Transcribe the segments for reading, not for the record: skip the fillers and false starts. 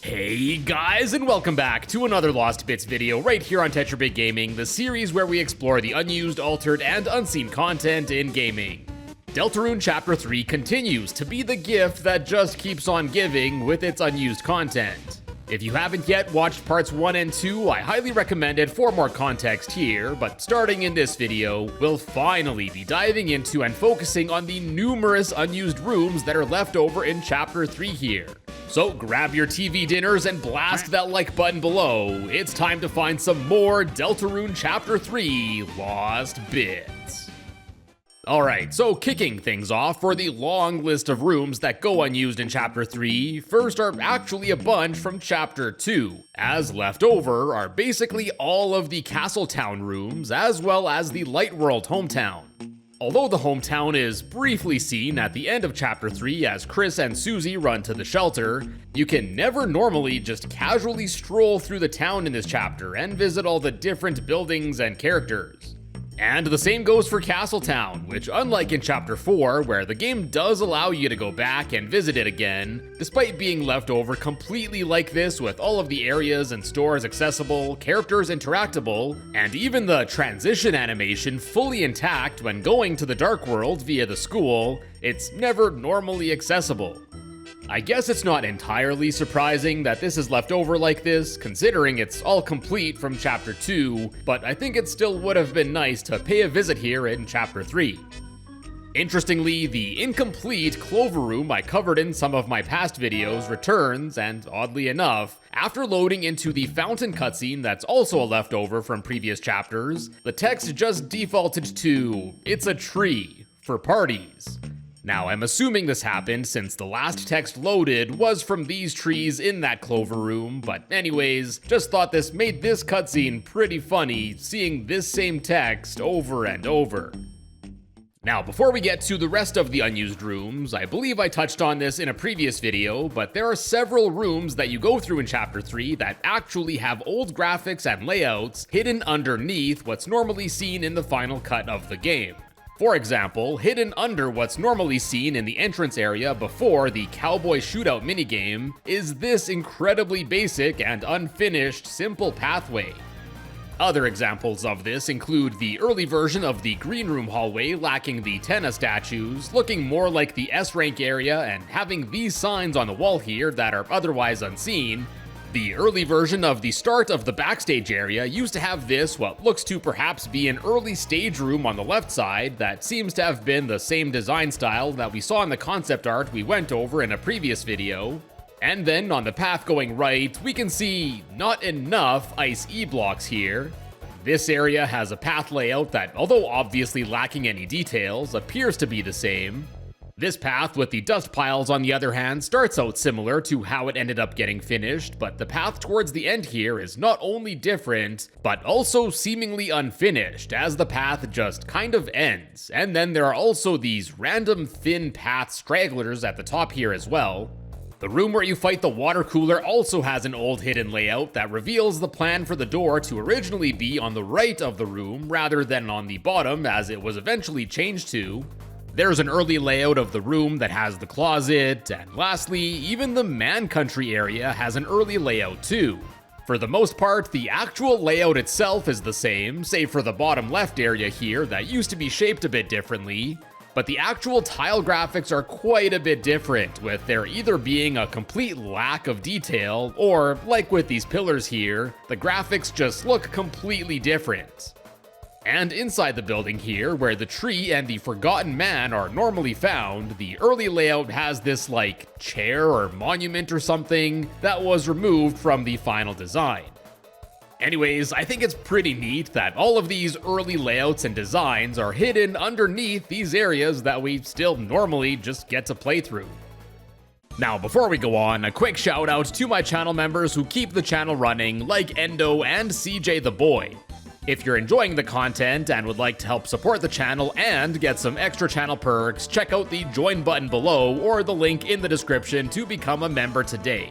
Hey guys, and welcome back to another Lost Bits video right here on TetraBitGaming, the series where we explore the unused, altered, and unseen content in gaming. Deltarune Chapter 3 continues to be the gift that just keeps on giving with its unused content. If you haven't yet watched parts 1 and 2, I highly recommend it for more context here, but starting in this video, we'll finally be diving into and focusing on the numerous unused rooms that are left over in Chapter 3 here. So grab your TV dinners and blast that like button below. It's time to find some more Deltarune Chapter 3 Lost Bits. Alright, so kicking things off for the long list of rooms that go unused in Chapter 3, first are actually a bunch from Chapter 2, as left over are basically all of the Castletown rooms as well as the Lightworld hometown. Although the hometown is briefly seen at the end of Chapter 3 as Chris and Susie run to the shelter, you can never normally just casually stroll through the town in this chapter and visit all the different buildings and characters. And the same goes for Castletown, which unlike in Chapter 4, where the game does allow you to go back and visit it again, despite being left over completely like this with all of the areas and stores accessible, characters interactable, and even the transition animation fully intact when going to the Dark World via the school, it's never normally accessible. I guess it's not entirely surprising that this is left over like this, considering it's all complete from Chapter 2, but I think it still would have been nice to pay a visit here in Chapter 3. Interestingly, the incomplete Clover Room I covered in some of my past videos returns, and oddly enough, after loading into the fountain cutscene that's also a leftover from previous chapters, the text just defaulted to, "It's a tree, for parties." Now, I'm assuming this happened since the last text loaded was from these trees in that Clover Room, but anyways, just thought this made this cutscene pretty funny, seeing this same text over and over. Now, before we get to the rest of the unused rooms, I believe I touched on this in a previous video, but there are several rooms that you go through in Chapter 3 that actually have old graphics and layouts hidden underneath what's normally seen in the final cut of the game. For example, hidden under what's normally seen in the entrance area before the Cowboy Shootout minigame is this incredibly basic and unfinished simple pathway. Other examples of this include the early version of the Green Room hallway lacking the Tenna statues, looking more like the S-rank area and having these signs on the wall here that are otherwise unseen. The early version of the start of the Backstage area used to have this, what looks to perhaps be an early stage room on the left side that seems to have been the same design style that we saw in the concept art we went over in a previous video. And then on the path going right, we can see not enough ice E-blocks here. This area has a path layout that, although obviously lacking any details, appears to be the same. This path with the dust piles, on the other hand, starts out similar to how it ended up getting finished, but the path towards the end here is not only different, but also seemingly unfinished, as the path just kind of ends. And then there are also these random thin path stragglers at the top here as well. The room where you fight the water cooler also has an old hidden layout that reveals the plan for the door to originally be on the right of the room rather than on the bottom as it was eventually changed to. There's an early layout of the room that has the closet, and lastly, even the Man Country area has an early layout too. For the most part, the actual layout itself is the same, save for the bottom left area here that used to be shaped a bit differently, but the actual tile graphics are quite a bit different, with there either being a complete lack of detail, or, like with these pillars here, the graphics just look completely different. And inside the building here, where the tree and the Forgotten Man are normally found, the early layout has this like chair or monument or something that was removed from the final design. Anyways, I think it's pretty neat that all of these early layouts and designs are hidden underneath these areas that we still normally just get to play through. Now, before we go on, a quick shout out to my channel members who keep the channel running, like Endo and CJ the Boy. If you're enjoying the content and would like to help support the channel and get some extra channel perks, check out the join button below or the link in the description to become a member today.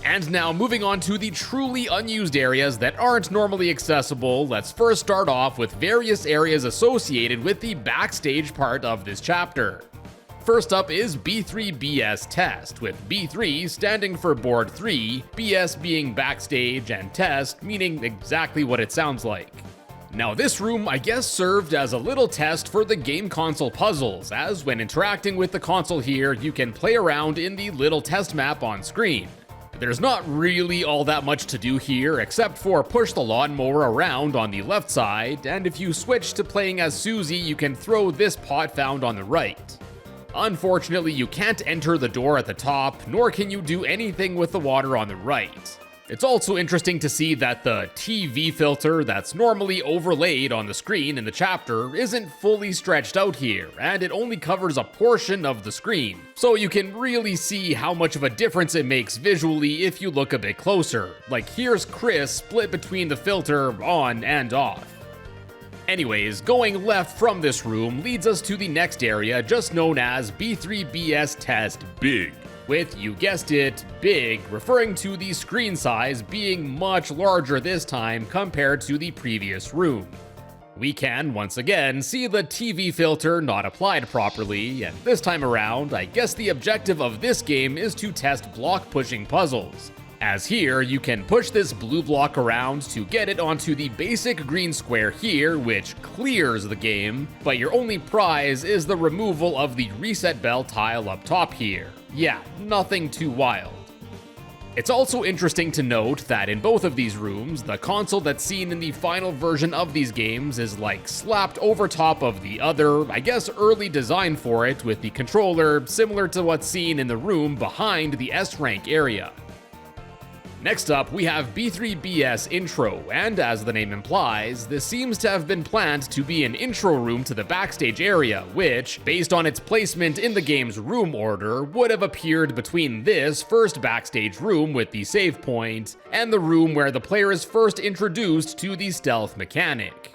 And now moving on to the truly unused areas that aren't normally accessible, let's first start off with various areas associated with the Backstage part of this chapter. First up is B3BS Test, with B3 standing for Board 3, BS being Backstage, and Test meaning exactly what it sounds like. Now this room, I guess, served as a little test for the game console puzzles, as when interacting with the console here, you can play around in the little test map on screen. There's not really all that much to do here, except for push the lawnmower around on the left side, and if you switch to playing as Susie, you can throw this pot found on the right. Unfortunately, you can't enter the door at the top, nor can you do anything with the water on the right. It's also interesting to see that the TV filter that's normally overlaid on the screen in the chapter isn't fully stretched out here, and it only covers a portion of the screen, so you can really see how much of a difference it makes visually if you look a bit closer. Like here's Chris split between the filter on and off. Anyways, going left from this room leads us to the next area just known as B3BS Test Big. With, you guessed it, big, referring to the screen size being much larger this time compared to the previous room. We can, once again, see the TV filter not applied properly, and this time around, I guess the objective of this game is to test block pushing puzzles. As here, you can push this blue block around to get it onto the basic green square here, which clears the game, but your only prize is the removal of the reset bell tile up top here. Yeah, nothing too wild. It's also interesting to note that in both of these rooms, the console that's seen in the final version of these games is like slapped over top of the other, I guess early design for it, with the controller similar to what's seen in the room behind the S-Rank area. Next up, we have B3BS Intro, and as the name implies, this seems to have been planned to be an intro room to the Backstage area, which, based on its placement in the game's room order, would have appeared between this first Backstage room with the save point, and the room where the player is first introduced to the stealth mechanic.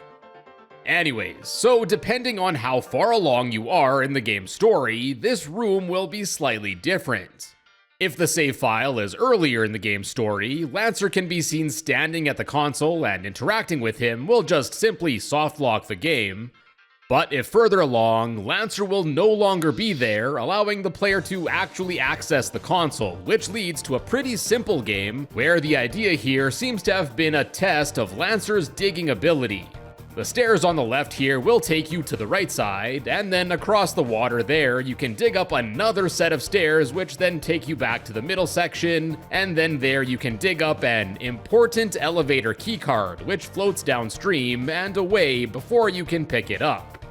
Anyways, so depending on how far along you are in the game's story, this room will be slightly different. If the save file is earlier in the game's story, Lancer can be seen standing at the console and interacting with him will just simply softlock the game. But if further along, Lancer will no longer be there, allowing the player to actually access the console, which leads to a pretty simple game, where the idea here seems to have been a test of Lancer's digging ability. The stairs on the left here will take you to the right side, and then across the water there, you can dig up another set of stairs which then take you back to the middle section, and then there you can dig up an important elevator keycard which floats downstream and away before you can pick it up.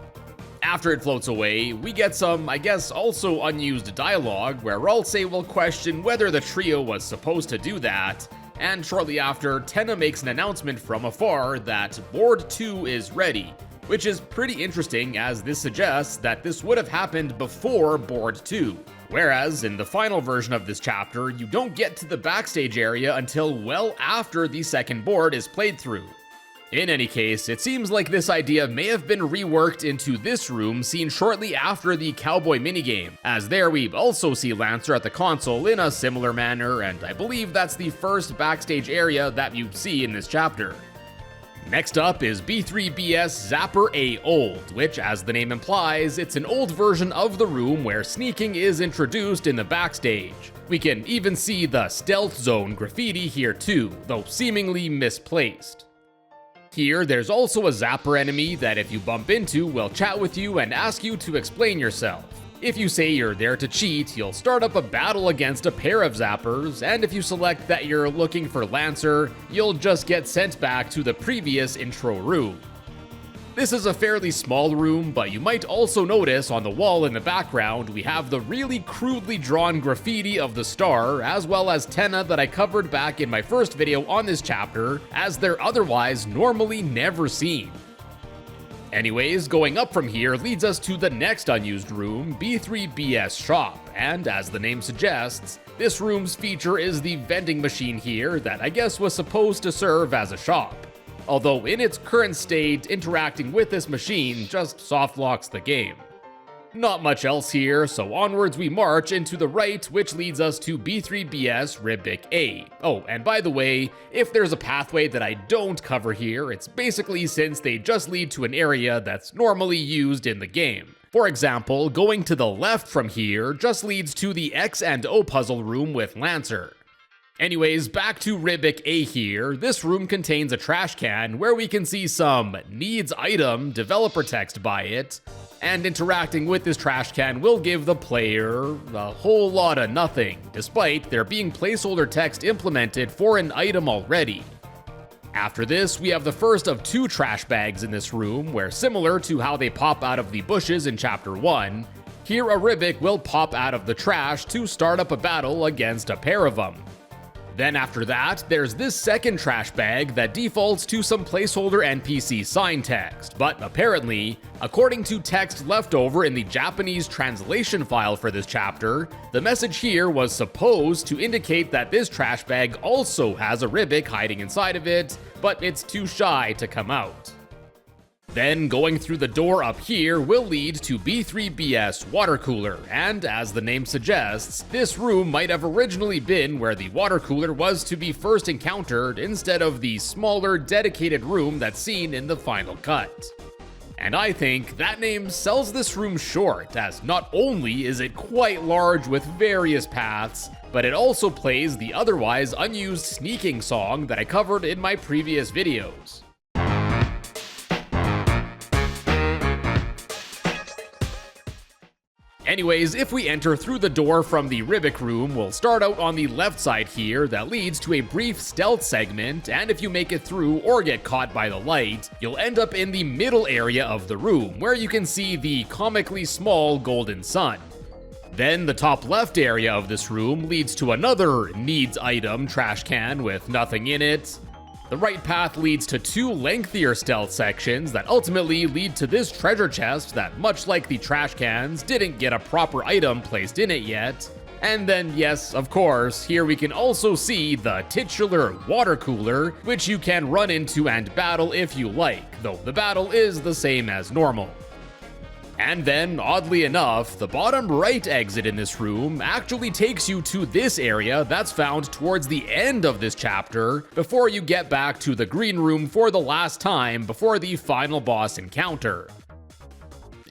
After it floats away, we get some, I guess, also unused dialogue where Ralsei will question whether the trio was supposed to do that, and shortly after, Tenna makes an announcement from afar that Board 2 is ready, which is pretty interesting as this suggests that this would have happened before Board 2. Whereas, in the final version of this chapter, you don't get to the Backstage area until well after the second board is played through. In any case, it seems like this idea may have been reworked into this room seen shortly after the cowboy minigame, as there we also see Lancer at the console in a similar manner, and I believe that's the first Backstage area that you see in this chapter. Next up is B3BS Zapper A Old, which, as the name implies, it's an old version of the room where sneaking is introduced in the Backstage. We can even see the Stealth Zone graffiti here too, though seemingly misplaced. Here, there's also a Zapper enemy that if you bump into will chat with you and ask you to explain yourself. If you say you're there to cheat, you'll start up a battle against a pair of Zappers, and if you select that you're looking for Lancer, you'll just get sent back to the previous intro room. This is a fairly small room, but you might also notice on the wall in the background we have the really crudely drawn graffiti of the star, as well as Tenna that I covered back in my first video on this chapter, as they're otherwise normally never seen. Anyways, going up from here leads us to the next unused room, B3BS Shop, and as the name suggests, this room's feature is the vending machine here that I guess was supposed to serve as a shop. Although in its current state, interacting with this machine just softlocks the game. Not much else here, so onwards we march into the right, which leads us to B3BS Ribic A. Oh, and by the way, if there's a pathway that I don't cover here, it's basically since they just lead to an area that's normally used in the game. For example, going to the left from here just leads to the X and O puzzle room with Lancer. Anyways, back to Ribic A here. This room contains a trash can where we can see some needs item developer text by it, and interacting with this trash can will give the player a whole lot of nothing, despite there being placeholder text implemented for an item already. After this, we have the first of 2 trash bags in this room, where similar to how they pop out of the bushes in Chapter 1, here a Ribic will pop out of the trash to start up a battle against a pair of them. Then after that, there's this second trash bag that defaults to some placeholder NPC sign text, but apparently, according to text left over in the Japanese translation file for this chapter, the message here was supposed to indicate that this trash bag also has a Ribic hiding inside of it, but it's too shy to come out. Then going through the door up here will lead to B3BS water cooler, and as the name suggests, this room might have originally been where the water cooler was to be first encountered instead of the smaller dedicated room that's seen in the final cut. And I think that name sells this room short, as not only is it quite large with various paths, but it also plays the otherwise unused sneaking song that I covered in my previous videos. Anyways, if we enter through the door from the Ribic room, we'll start out on the left side here that leads to a brief stealth segment, and if you make it through or get caught by the light, you'll end up in the middle area of the room, where you can see the comically small golden sun. Then the top left area of this room leads to another needs item trash can with nothing in it. The right path leads to 2 lengthier stealth sections that ultimately lead to this treasure chest that, much like the trash cans, didn't get a proper item placed in it yet. And then, yes, of course, here we can also see the titular water cooler, which you can run into and battle if you like, though the battle is the same as normal. And then, oddly enough, the bottom right exit in this room actually takes you to this area that's found towards the end of this chapter, before you get back to the green room for the last time before the final boss encounter.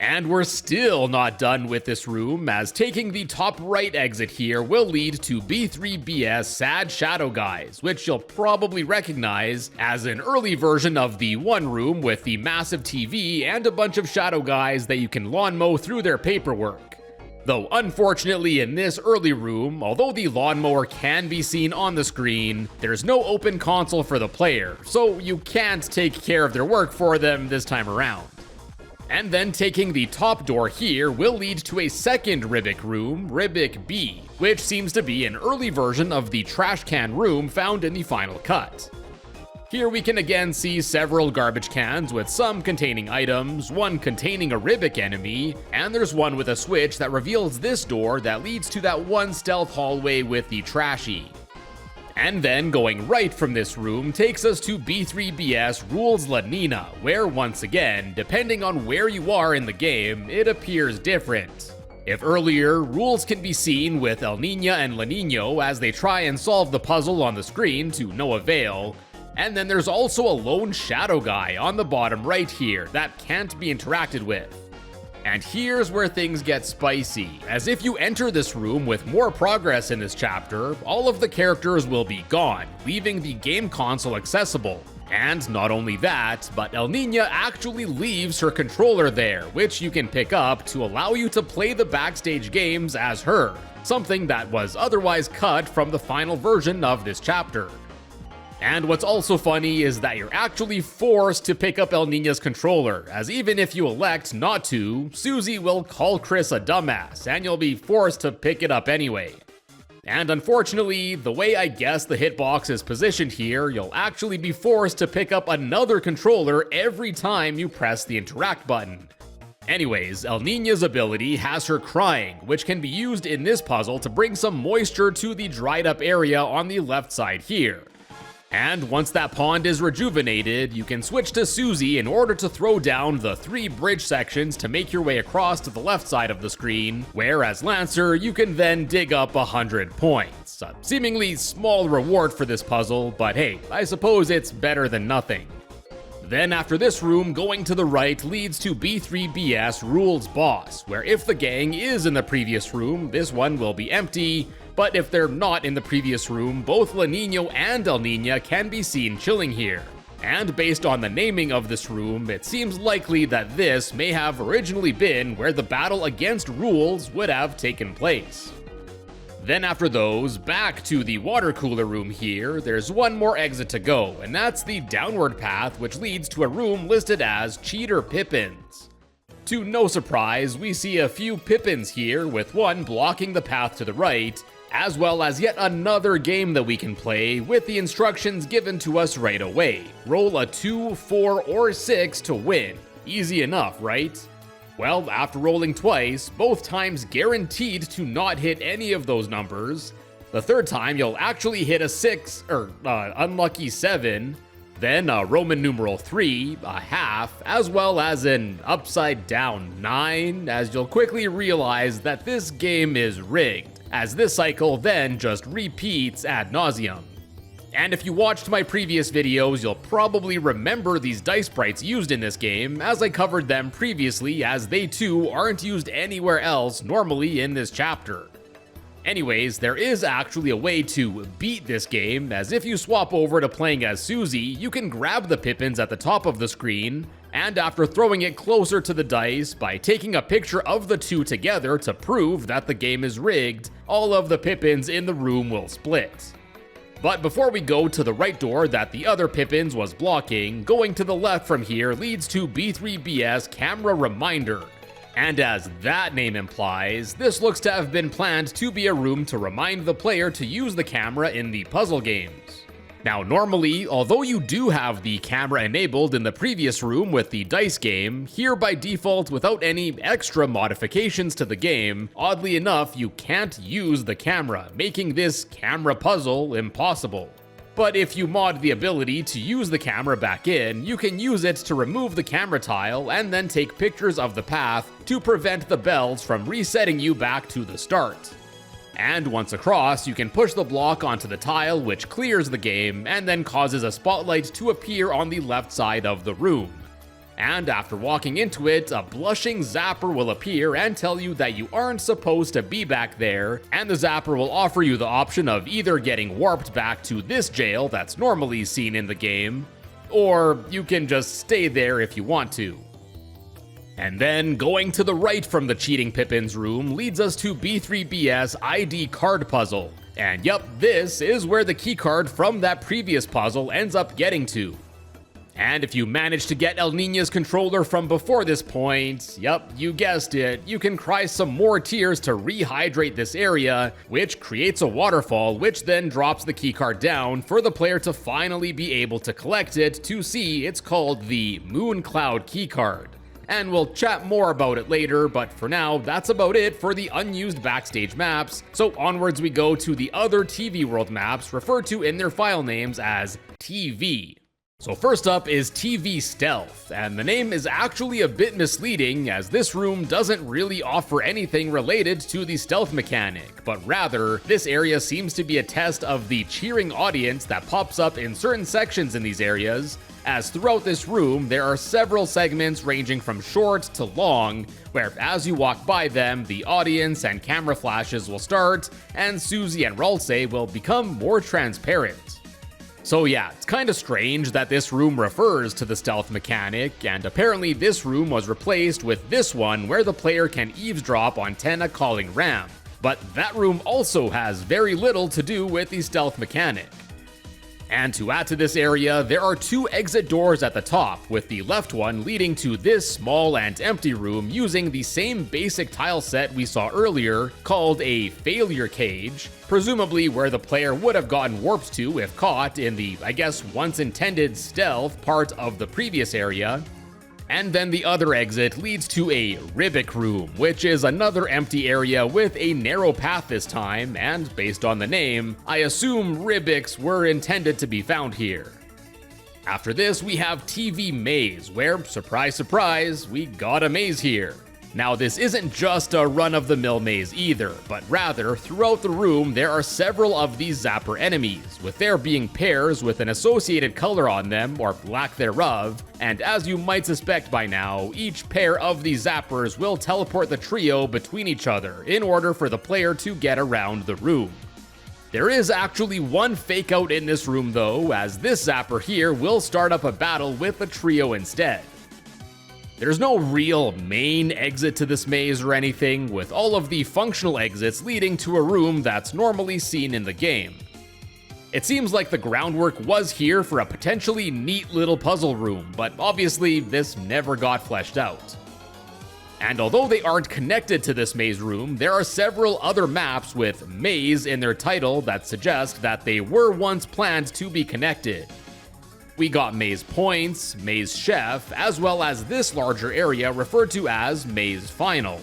And we're still not done with this room, as taking the top right exit here will lead to B3BS Sad Shadow Guys, which you'll probably recognize as an early version of the one room with the massive TV and a bunch of shadow guys that you can lawn mow through their paperwork. Though unfortunately in this early room, although the lawnmower can be seen on the screen, there's no open console for the player, so you can't take care of their work for them this time around. And then taking the top door here will lead to a second Ribic room, Ribic B, which seems to be an early version of the trash can room found in the final cut. Here we can again see several garbage cans with some containing items, one containing a Ribic enemy, and there's one with a switch that reveals this door that leads to that one stealth hallway with the trashy. And then going right from this room takes us to B3BS Rules La Nina, where once again, depending on where you are in the game, it appears different. If earlier, rules can be seen with El Niño and La Niño as they try and solve the puzzle on the screen to no avail, and then there's also a lone shadow guy on the bottom right here that can't be interacted with. And here's where things get spicy, as if you enter this room with more progress in this chapter, all of the characters will be gone, leaving the game console accessible. And not only that, but El Niño actually leaves her controller there, which you can pick up to allow you to play the Backstage games as her, something that was otherwise cut from the final version of this chapter. And what's also funny is that you're actually forced to pick up El Niño's controller, as even if you elect not to, Susie will call Chris a dumbass, and you'll be forced to pick it up anyway. And unfortunately, the way I guess the hitbox is positioned here, you'll actually be forced to pick up another controller every time you press the interact button. Anyways, El Niño's ability has her crying, which can be used in this puzzle to bring some moisture to the dried up area on the left side here. And once that pond is rejuvenated, you can switch to Susie in order to throw down the 3 bridge sections to make your way across to the left side of the screen, where as Lancer, you can then dig up 100 points. A seemingly small reward for this puzzle, but hey, I suppose it's better than nothing. Then after this room, going to the right leads to B3BS Rules Boss, where if the gang is in the previous room, this one will be empty, but if they're not in the previous room, both La Nino and El Nina can be seen chilling here. And based on the naming of this room, it seems likely that this may have originally been where the battle against Rules would have taken place. Then after those, back to the water cooler room here, there's one more exit to go, and that's the downward path which leads to a room listed as Cheater Pippins. To no surprise, we see a few Pippins here, with one blocking the path to the right, as well as yet another game that we can play with the instructions given to us right away. Roll a 2, 4, or 6 to win. Easy enough, right? Well, after rolling twice, both times guaranteed to not hit any of those numbers. The third time you'll actually hit a 6, or unlucky 7, then a Roman numeral 3, a half, as well as an upside down 9, as you'll quickly realize that this game is rigged, as this cycle then just repeats ad nauseum. And if you watched my previous videos, you'll probably remember these dice sprites used in this game, as I covered them previously, as they too aren't used anywhere else normally in this chapter. Anyways, there is actually a way to beat this game, as if you swap over to playing as Susie, you can grab the Pippins at the top of the screen, and after throwing it closer to the dice by taking a picture of the two together to prove that the game is rigged, all of the Pippins in the room will split. But before we go to the right door that the other Pippins was blocking, going to the left from here leads to B3BS Camera Reminder. And as that name implies, this looks to have been planned to be a room to remind the player to use the camera in the puzzle games. Now normally, although you do have the camera enabled in the previous room with the dice game, here by default without any extra modifications to the game, oddly enough you can't use the camera, making this camera puzzle impossible. But if you mod the ability to use the camera back in, you can use it to remove the camera tile and then take pictures of the path to prevent the bells from resetting you back to the start. And once across, you can push the block onto the tile, which clears the game, and then causes a spotlight to appear on the left side of the room. And after walking into it, a blushing zapper will appear and tell you that you aren't supposed to be back there, and the zapper will offer you the option of either getting warped back to this jail that's normally seen in the game, or you can just stay there if you want to. And then, going to the right from the Cheating Pippins room leads us to B3BS ID card puzzle. And yup, this is where the keycard from that previous puzzle ends up getting to. And if you manage to get El Nina's controller from before this point, yup, you guessed it, you can cry some more tears to rehydrate this area, which creates a waterfall, which then drops the keycard down for the player to finally be able to collect it to see it's called the Moon Cloud keycard. And we'll chat more about it later, but for now, that's about it for the unused Backstage maps, so onwards we go to the other Teevie world maps referred to in their file names as Teevie. So first up is Teevie Stealth, and the name is actually a bit misleading as this room doesn't really offer anything related to the stealth mechanic, but rather, this area seems to be a test of the cheering audience that pops up in certain sections in these areas, as throughout this room there are several segments ranging from short to long, where as you walk by them, the audience and camera flashes will start, and Susie and Ralsei will become more transparent. So yeah, it's kinda strange that this room refers to the stealth mechanic, and apparently this room was replaced with this one where the player can eavesdrop on Tenna calling Ram, but that room also has very little to do with the stealth mechanic. And to add to this area, there are two exit doors at the top, with the left one leading to this small and empty room using the same basic tile set we saw earlier, called a failure cage, presumably where the player would have gotten warped to if caught in the, I guess, once intended stealth part of the previous area. And then the other exit leads to a Ribic room, which is another empty area with a narrow path this time, and based on the name, I assume Ribics were intended to be found here. After this, we have Teevie Maze, where, surprise surprise, we got a maze here. Now, this isn't just a run-of-the-mill maze either, but rather, throughout the room there are several of these zapper enemies, with there being pairs with an associated color on them, or lack thereof, and as you might suspect by now, each pair of these zappers will teleport the trio between each other in order for the player to get around the room. There is actually one fake out in this room though, as this zapper here will start up a battle with the trio instead. There's no real main exit to this maze or anything, with all of the functional exits leading to a room that's normally seen in the game. It seems like the groundwork was here for a potentially neat little puzzle room, but obviously this never got fleshed out. And although they aren't connected to this maze room, there are several other maps with maze in their title that suggest that they were once planned to be connected. We got Maze Points, Maze Chef, as well as this larger area referred to as Maze Final.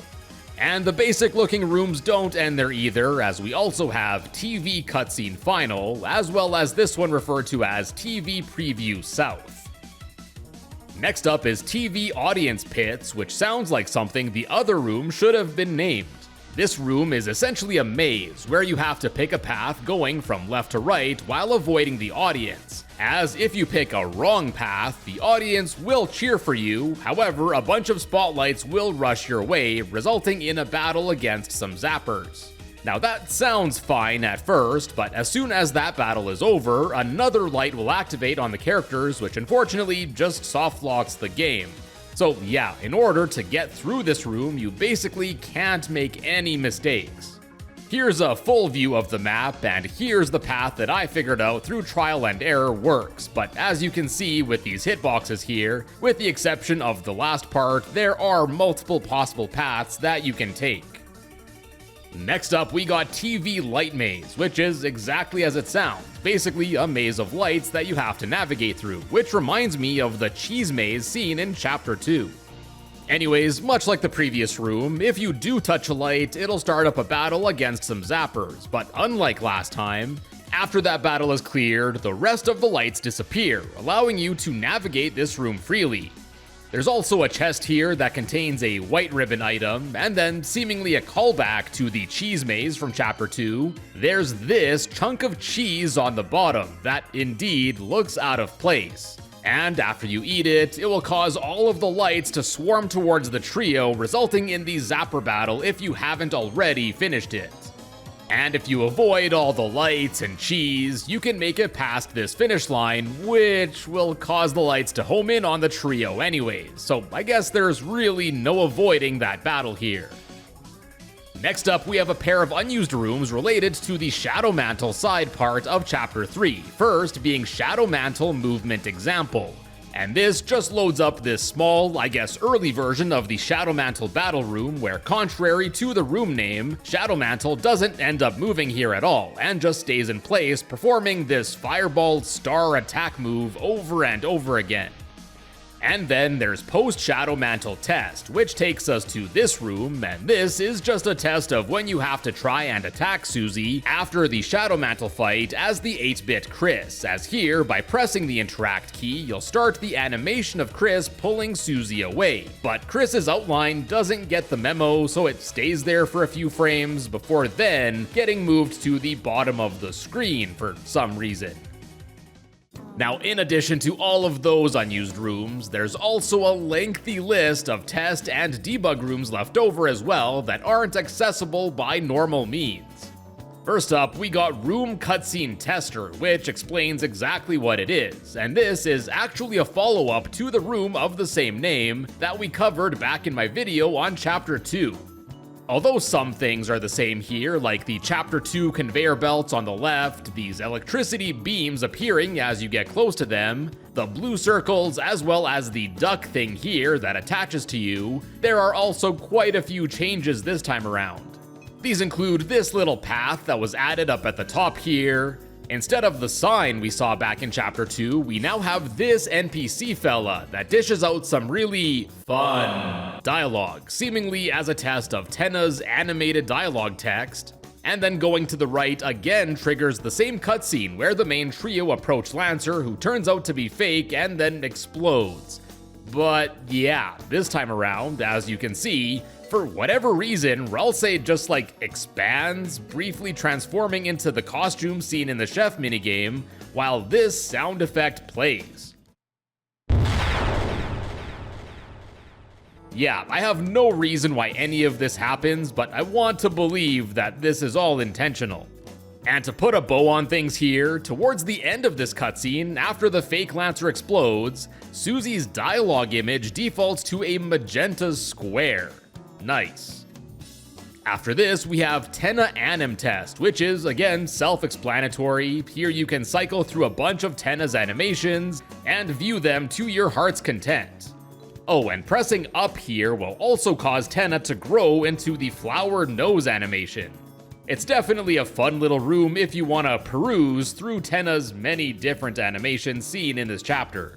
And the basic looking rooms don't end there either, as we also have Teevie Cutscene Final, as well as this one referred to as Teevie Preview South. Next up is Teevie Audience Pits, which sounds like something the other room should have been named. This room is essentially a maze where you have to pick a path going from left to right while avoiding the audience, as if you pick a wrong path, the audience will cheer for you. However, a bunch of spotlights will rush your way, resulting in a battle against some zappers. Now that sounds fine at first, but as soon as that battle is over, another light will activate on the characters, which unfortunately just softlocks the game. So yeah, in order to get through this room, you basically can't make any mistakes. Here's a full view of the map, and here's the path that I figured out through trial and error works, but as you can see with these hitboxes here, with the exception of the last part, there are multiple possible paths that you can take. Next up, we got Teevie Light Maze, which is exactly as it sounds, basically a maze of lights that you have to navigate through, which reminds me of the cheese maze seen in Chapter 2. Anyways, much like the previous room, if you do touch a light, it'll start up a battle against some zappers, but unlike last time, after that battle is cleared, the rest of the lights disappear, allowing you to navigate this room freely. There's also a chest here that contains a white ribbon item, and then seemingly a callback to the cheese maze from Chapter 2, there's this chunk of cheese on the bottom that indeed looks out of place. And after you eat it, it will cause all of the lights to swarm towards the trio, resulting in the zapper battle if you haven't already finished it. And if you avoid all the lights and cheese, you can make it past this finish line, which will cause the lights to home in on the trio anyways, so I guess there's really no avoiding that battle here. Next up, we have a pair of unused rooms related to the Shadow Mantle side part of Chapter 3, first being Shadow Mantle Movement Example. And this just loads up this small, I guess early version of the Shadow Mantle battle room where, contrary to the room name, Shadow Mantle doesn't end up moving here at all and just stays in place, performing this fireball star attack move over and over again. And then there's Post Shadow Mantle Test, which takes us to this room, and this is just a test of when you have to try and attack Susie after the Shadow Mantle fight as the 8-bit Chris, as here, by pressing the interact key, you'll start the animation of Chris pulling Susie away. But Chris's outline doesn't get the memo, so it stays there for a few frames before then getting moved to the bottom of the screen for some reason. Now, in addition to all of those unused rooms, there's also a lengthy list of test and debug rooms left over as well that aren't accessible by normal means. First up, we got Room Cutscene Tester, which explains exactly what it is, and this is actually a follow-up to the room of the same name that we covered back in my video on Chapter 2. Although some things are the same here, like the Chapter 2 conveyor belts on the left, these electricity beams appearing as you get close to them, the blue circles, as well as the duck thing here that attaches to you, there are also quite a few changes this time around. These include this little path that was added up at the top here. Instead of the sign we saw back in Chapter 2, we now have this NPC fella that dishes out some really fun dialogue, seemingly as a test of Tenna's animated dialogue text. And then going to the right again triggers the same cutscene where the main trio approach Lancer, who turns out to be fake and then explodes. But yeah, this time around, as you can see, for whatever reason, Ralsei just expands, briefly transforming into the costume seen in the chef minigame, while this sound effect plays. Yeah, I have no reason why any of this happens, but I want to believe that this is all intentional. And to put a bow on things here, towards the end of this cutscene, after the fake Lancer explodes, Susie's dialogue image defaults to a magenta square. Nice. After this, we have Tenna Anim Test, which is, again, self-explanatory. Here you can cycle through a bunch of Tenna's animations and view them to your heart's content. Oh, and pressing up here will also cause Tenna to grow into the flower nose animation. It's definitely a fun little room if you want to peruse through Tenna's many different animations seen in this chapter.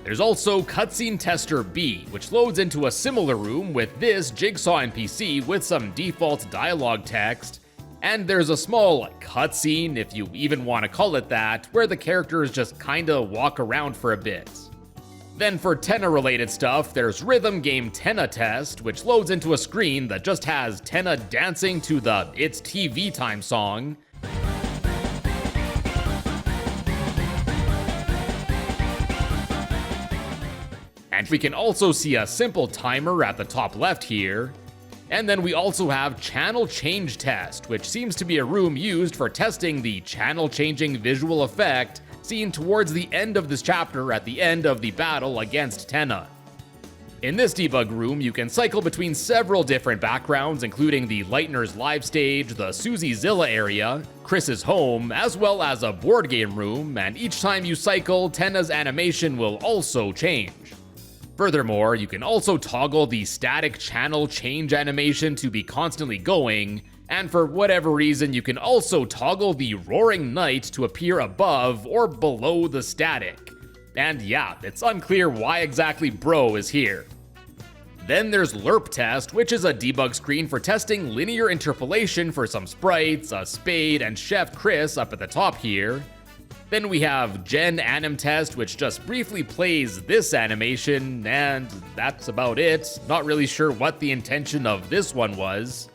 There's also Cutscene Tester B, which loads into a similar room with this Jigsaw NPC with some default dialogue text, and there's a small cutscene, if you even want to call it that, where the characters just kinda walk around for a bit. Then for Tenna-related stuff, there's Rhythm Game Tenna Test, which loads into a screen that just has Tenna dancing to the It's TV Time song. And we can also see a simple timer at the top left here. And then we also have Channel Change Test, which seems to be a room used for testing the channel-changing visual effect seen towards the end of this chapter at the end of the battle against Tenna. In this debug room, you can cycle between several different backgrounds, including the Lightner's live stage, the Susie Zilla area, Chris's home, as well as a board game room, and each time you cycle, Tenna's animation will also change. Furthermore, you can also toggle the static channel change animation to be constantly going, and for whatever reason, you can also toggle the Roaring Night to appear above or below the static. And yeah, it's unclear why exactly Bro is here. Then there's Lerp Test, which is a debug screen for testing linear interpolation for some sprites, a spade, and Chef Chris up at the top here. Then we have Gen Anim Test, which just briefly plays this animation, and that's about it. Not really sure what the intention of this one was.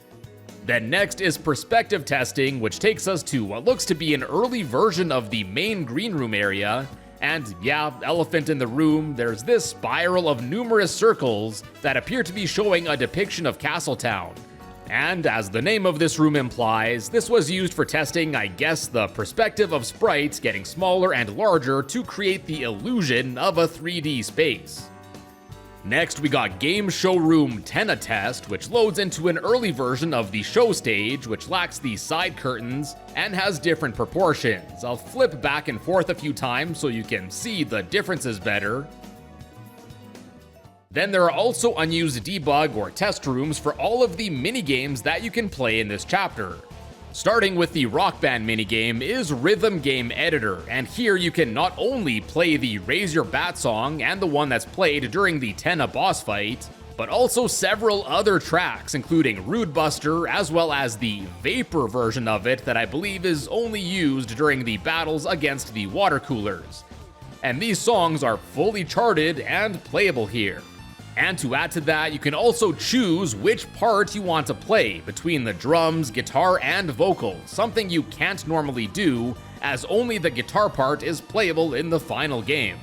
Then next is Perspective Testing, which takes us to what looks to be an early version of the main green room area. And yeah, elephant in the room, there's this spiral of numerous circles that appear to be showing a depiction of Castletown. And as the name of this room implies, this was used for testing, I guess, the perspective of sprites getting smaller and larger to create the illusion of a 3D space. Next, we got Game Showroom Tenna Test, which loads into an early version of the show stage, which lacks the side curtains and has different proportions. I'll flip back and forth a few times so you can see the differences better. Then there are also unused debug or test rooms for all of the minigames that you can play in this chapter. Starting with the Rock Band minigame is Rhythm Game Editor, and here you can not only play the Raise Your Bat song and the one that's played during the Tenna boss fight, but also several other tracks, including Rude Buster, as well as the Vapor version of it that I believe is only used during the battles against the water coolers. And these songs are fully charted and playable here. And to add to that, you can also choose which part you want to play between the drums, guitar, and vocals, something you can't normally do, as only the guitar part is playable in the final game.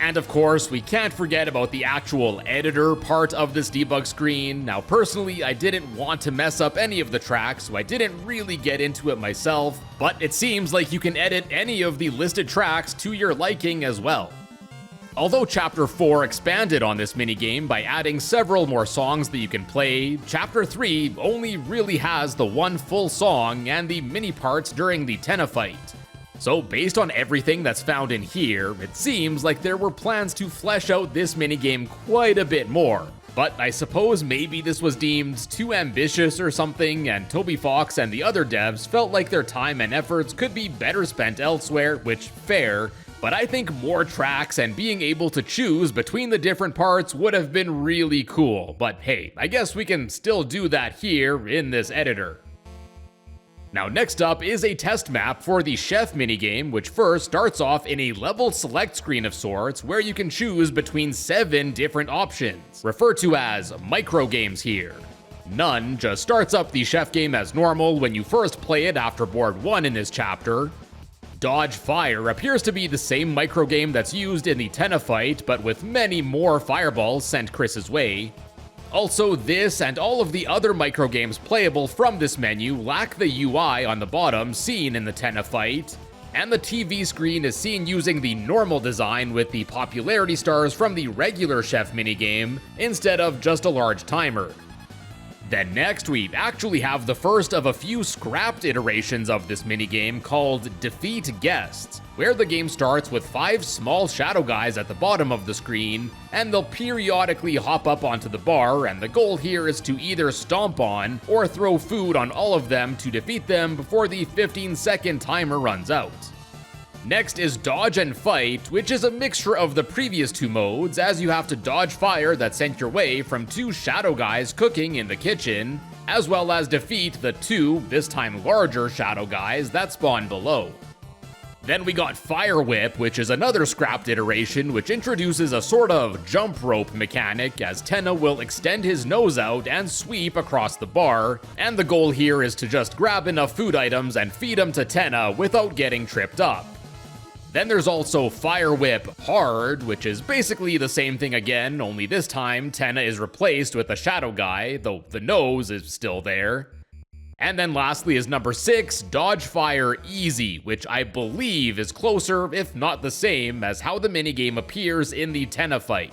And of course, we can't forget about the actual editor part of this debug screen. Now personally, I didn't want to mess up any of the tracks, so I didn't really get into it myself, but it seems like you can edit any of the listed tracks to your liking as well. Although Chapter 4 expanded on this minigame by adding several more songs that you can play, Chapter 3 only really has the one full song and the mini parts during the Tenna fight. So based on everything that's found in here, it seems like there were plans to flesh out this minigame quite a bit more. But I suppose maybe this was deemed too ambitious or something, and Toby Fox and the other devs felt like their time and efforts could be better spent elsewhere, which fair. But I think more tracks and being able to choose between the different parts would have been really cool. But hey, I guess we can still do that here in this editor. Now next up is a test map for the chef minigame, which first starts off in a level select screen of sorts where you can choose between 7 different options, referred to as micro games here. None just starts up the chef game as normal when you first play it after board 1 in this chapter. Dodge Fire appears to be the same micro game that's used in the Tenna fight, but with many more fireballs sent Chris's way. Also, this and all of the other microgames playable from this menu lack the UI on the bottom seen in the Tenna fight, and the TV screen is seen using the normal design with the popularity stars from the regular chef minigame instead of just a large timer. Then next, we actually have the first of a few scrapped iterations of this minigame called Defeat Guests, where the game starts with 5 small shadow guys at the bottom of the screen, and they'll periodically hop up onto the bar, and the goal here is to either stomp on or throw food on all of them to defeat them before the 15-second timer runs out. Next is Dodge and Fight, which is a mixture of the previous 2 modes, as you have to dodge fire that's sent your way from 2 shadow guys cooking in the kitchen, as well as defeat the 2, this time larger shadow guys that spawn below. Then we got Fire Whip, which is another scrapped iteration which introduces a sort of jump rope mechanic, as Tenna will extend his nose out and sweep across the bar, and the goal here is to just grab enough food items and feed them to Tenna without getting tripped up. Then there's also Fire Whip Hard, which is basically the same thing again, only this time Tenna is replaced with a shadow guy, though the nose is still there. And then lastly is number 6, Dodge Fire Easy, which I believe is closer, if not the same, as how the minigame appears in the Tenna fight.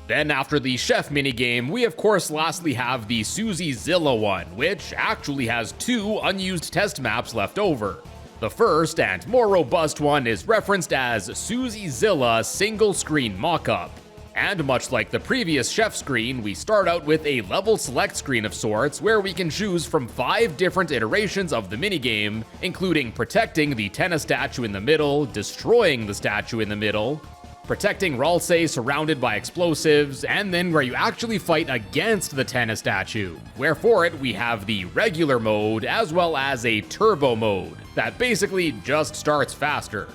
Then after the chef minigame, we of course lastly have the Susie Zilla one, which actually has 2 unused test maps left over. The first and more robust one is referenced as Susie Zilla Single Screen Mockup. And much like the previous chef screen, we start out with a level select screen of sorts where we can choose from 5 different iterations of the minigame, including protecting the Tenna statue in the middle, destroying the statue in the middle, protecting Ralsei surrounded by explosives, and then where you actually fight against the Tenna statue, where for it we have the regular mode as well as a turbo mode that basically just starts faster.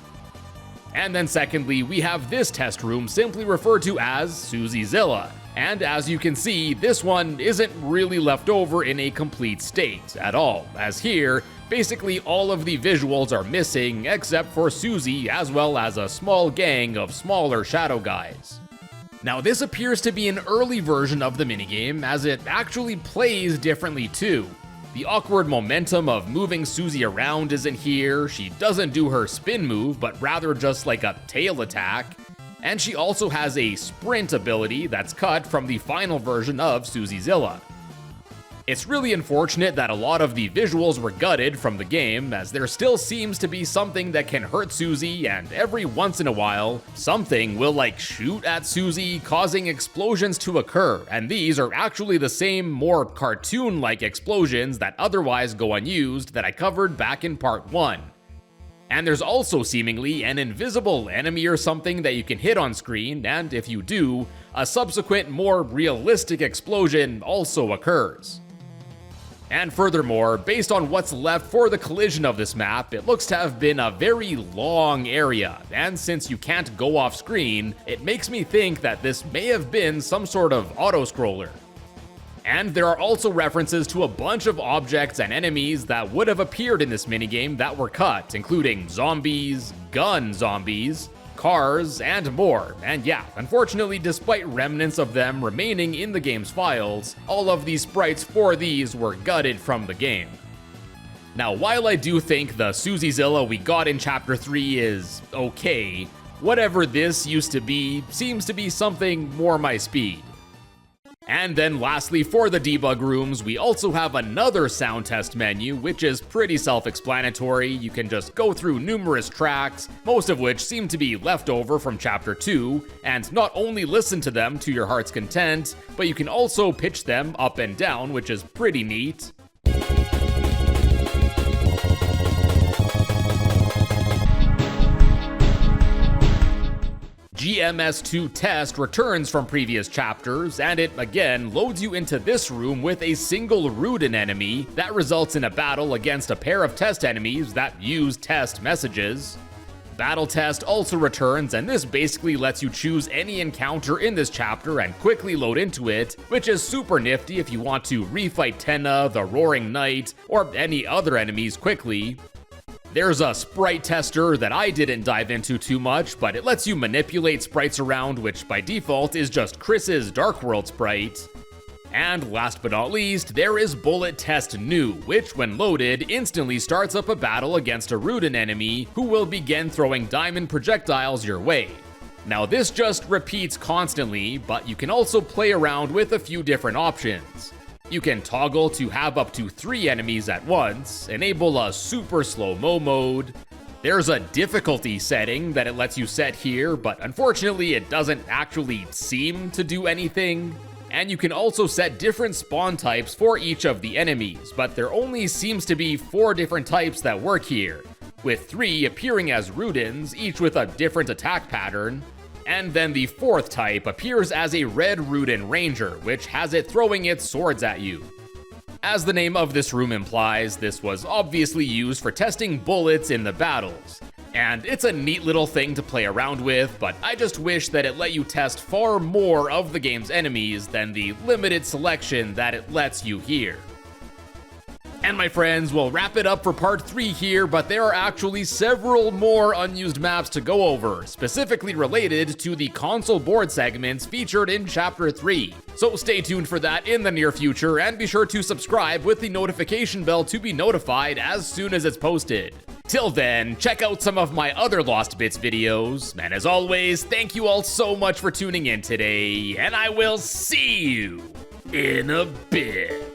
And then secondly, we have this test room simply referred to as Susie Zilla, and as you can see, this one isn't really left over in a complete state at all, as here, basically all of the visuals are missing except for Susie as well as a small gang of smaller shadow guys. Now this appears to be an early version of the minigame, as it actually plays differently too. The awkward momentum of moving Susie around isn't here, she doesn't do her spin move but rather just like a tail attack, and she also has a sprint ability that's cut from the final version of Susie Zilla. It's really unfortunate that a lot of the visuals were gutted from the game, as there still seems to be something that can hurt Susie, and every once in a while, something will like shoot at Susie, causing explosions to occur, and these are actually the same more cartoon-like explosions that otherwise go unused that I covered back in part 1. And there's also seemingly an invisible enemy or something that you can hit on screen, and if you do, a subsequent more realistic explosion also occurs. And furthermore, based on what's left for the collision of this map, it looks to have been a very long area, and since you can't go off screen, it makes me think that this may have been some sort of auto-scroller. And there are also references to a bunch of objects and enemies that would have appeared in this minigame that were cut, including zombies, gun zombies, cars, and more. And yeah, unfortunately, despite remnants of them remaining in the game's files, all of these sprites for these were gutted from the game. Now, while I do think the Susie Zilla we got in Chapter 3 is okay, whatever this used to be seems to be something more my speed. And then lastly, for the debug rooms, we also have another sound test menu, which is pretty self-explanatory. You can just go through numerous tracks, most of which seem to be left over from Chapter 2, and not only listen to them to your heart's content, but you can also pitch them up and down, which is pretty neat. GMS2 test returns from previous chapters, and it again loads you into this room with a single Rudin enemy that results in a battle against a pair of test enemies that use test messages. Battle Test also returns, and this basically lets you choose any encounter in this chapter and quickly load into it, which is super nifty if you want to refight Tenna, the Roaring Knight, or any other enemies quickly. There's a sprite tester that I didn't dive into too much, but it lets you manipulate sprites around, which by default is just Chris's Dark World sprite. And last but not least, there is Bullet Test New, which when loaded instantly starts up a battle against a Rudin enemy who will begin throwing diamond projectiles your way. Now this just repeats constantly, but you can also play around with a few different options. You can toggle to have up to 3 enemies at once, enable a super slow-mo mode. There's a difficulty setting that it lets you set here, but unfortunately it doesn't actually seem to do anything. And you can also set different spawn types for each of the enemies, but there only seems to be 4 different types that work here, with 3 appearing as Rudins, each with a different attack pattern. And then the 4th type appears as a red Rudin Ranger, which has it throwing its swords at you. As the name of this room implies, this was obviously used for testing bullets in the battles. And it's a neat little thing to play around with, but I just wish that it let you test far more of the game's enemies than the limited selection that it lets you here. And my friends, we'll wrap it up for part 3 here, but there are actually several more unused maps to go over, specifically related to the console board segments featured in Chapter 3. So stay tuned for that in the near future, and be sure to subscribe with the notification bell to be notified as soon as it's posted. Till then, check out some of my other Lost Bits videos, and as always, thank you all so much for tuning in today, and I will see you in a bit.